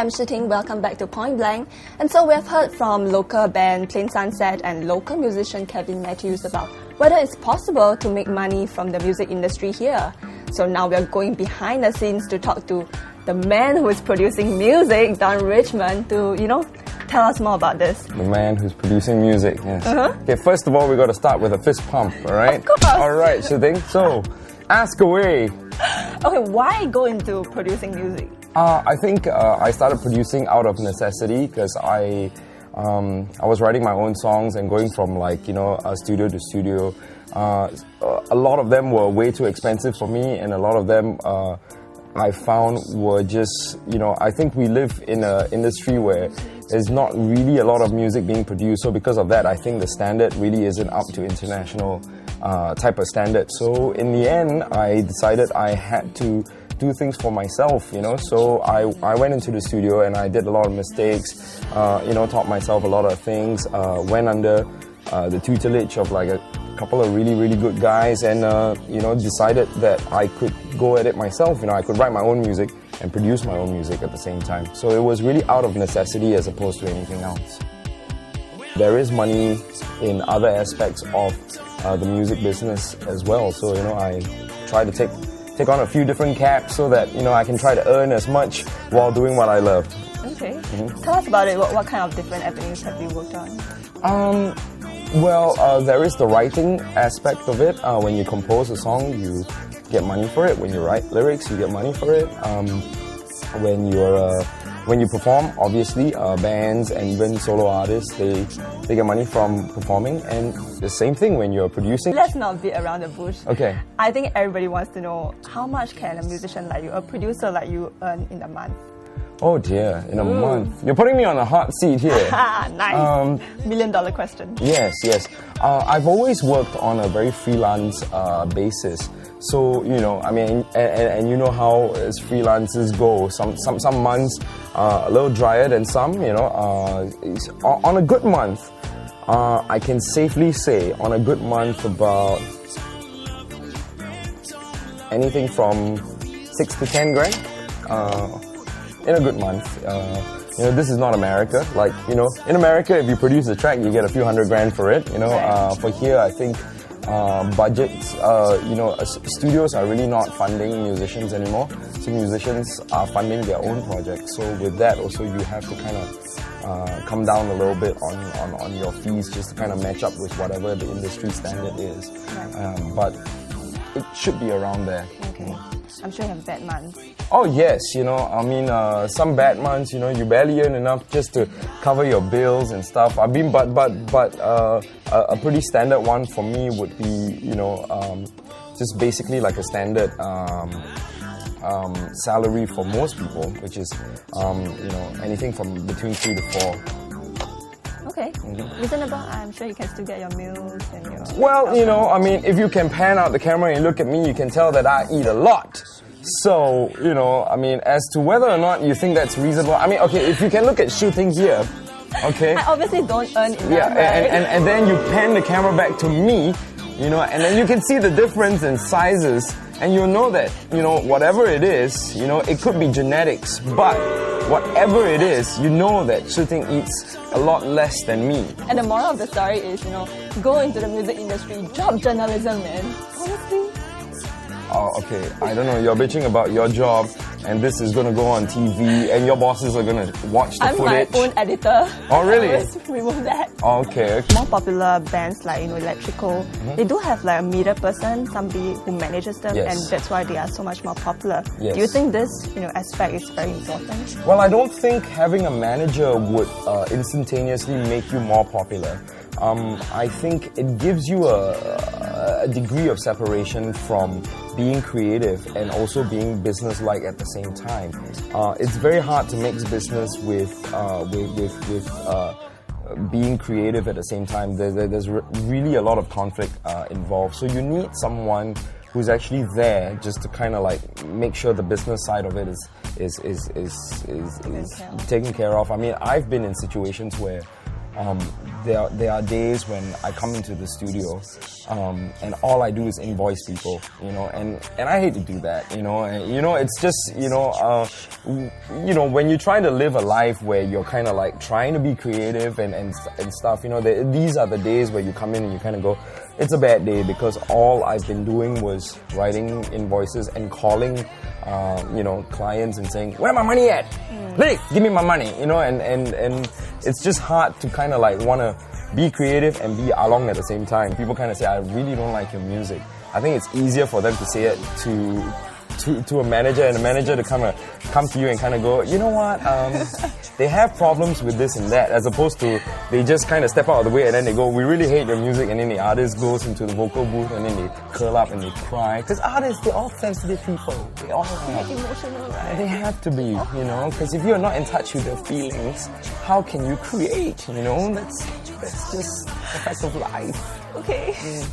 I'm Shiting. Welcome back to Point Blank. And so we have heard from local band Plain Sunset and local musician Kevin Matthews about whether it's possible to make money from the music industry here. So now we are going behind the scenes to talk to the man who is producing music down in Richmond to, tell us more about this. The man who's producing music, yes. Okay, first of all, we got to start with a fist pump, all right? Of course. All right, Shiting. So, ask away. Okay, why go into producing music? I think I started producing out of necessity because I was writing my own songs and going from studio to studio. A lot of them were way too expensive for me, and a lot of them I found were just, I think we live in an industry where there's not really a lot of music being produced. So because of that, I think the standard really isn't up to international type of standard. So in the end, I decided I had to do things for myself, So I went into the studio and I did a lot of mistakes, taught myself a lot of things, went under the tutelage of like a couple of really, really good guys and, decided that I could go at it myself. I could write my own music and produce my own music at the same time. So it was really out of necessity as opposed to anything else. There is money in other aspects of the music business as well. So, I try to take on a few different caps so that, I can try to earn as much while doing what I love. Okay. Tell us about it. What kind of different avenues have you worked on? There is the writing aspect of it. When you compose a song, you get money for it. When you write lyrics, you get money for it. When you perform, obviously, bands and even solo artists, they get money from performing. And the same thing when you're producing. Let's not beat around the bush. Okay. I think everybody wants to know, how much can a musician like you, a producer like you, earn in a month? Oh dear, in a month. You're putting me on a hot seat here. Nice. $1 million question. Yes. I've always worked on a very freelance basis. So, and you know how as freelancers go. Some months a little drier than some, on a good month, I can safely say on a good month about anything from 6 to 10 grand. In a good month. This is not America. In America, if you produce a track, you get a few $100 grand for it. For here, I think budgets, studios are really not funding musicians anymore. So musicians are funding their own projects. So with that, also you have to kind of come down a little bit on your fees just to kind of match up with whatever the industry standard is. Right. But it should be around there. Okay. I'm sure you have bad months. Oh yes, some bad months, you barely earn enough just to cover your bills and stuff. I mean, but a pretty standard one for me would be, just basically like a standard salary for most people, which is, anything from between 3 to 4. Okay. Reasonable. I'm sure you can still get your meals and your... Well, if you can pan out the camera and look at me, you can tell that I eat a lot. So, as to whether or not you think that's reasonable, okay, if you can look at Shooting here, okay? I obviously don't earn enough, yeah, right? and then you pan the camera back to me, and then you can see the difference in sizes, and you'll know that, whatever it is, it could be genetics, but whatever it is, you know that Shooting eats a lot less than me. And the moral of the story is, go into the music industry, drop journalism, man. Honestly. Oh, okay. I don't know. You're bitching about your job, and this is going to go on TV, and your bosses are going to watch the footage. I'm my own editor. Oh, really? I always remove that. Okay. More popular bands like, Electrical, they do have like a media person, somebody who manages them, Yes. and that's why they are so much more popular. Yes. Do you think this, aspect is very important? Well, I don't think having a manager would instantaneously make you more popular. I think it gives you a degree of separation from being creative and also being business-like at the same time. It's very hard to mix business with being creative at the same time. There's really a lot of conflict involved. So you need someone who's actually there just to kind of make sure the business side of it is taken care of. I've been in situations where there are days when I come into the studio and all I do is invoice people, and I hate to do that, and it's just when you try to live a life where you're kind of like trying to be creative and stuff, these are the days where you come in and you kind of go, it's a bad day, because all I've been doing was writing invoices and calling clients and saying, where my money at? Please give me my money, and it's just hard to kind of like want to be creative and be along at the same time. People kind of say, I really don't like your music. I think it's easier for them to say it to a manager, and a manager to come to you and kind of go, you know what, they have problems with this and that, as opposed to they just kind of step out of the way and then they go, we really hate your music, and then the artist goes into the vocal booth and then they curl up and they cry. Because artists, they're all sensitive people. They all are. Emotional, right? They have to be, because if you're not in touch with their feelings, how can you create, That's just the fact of life. Okay.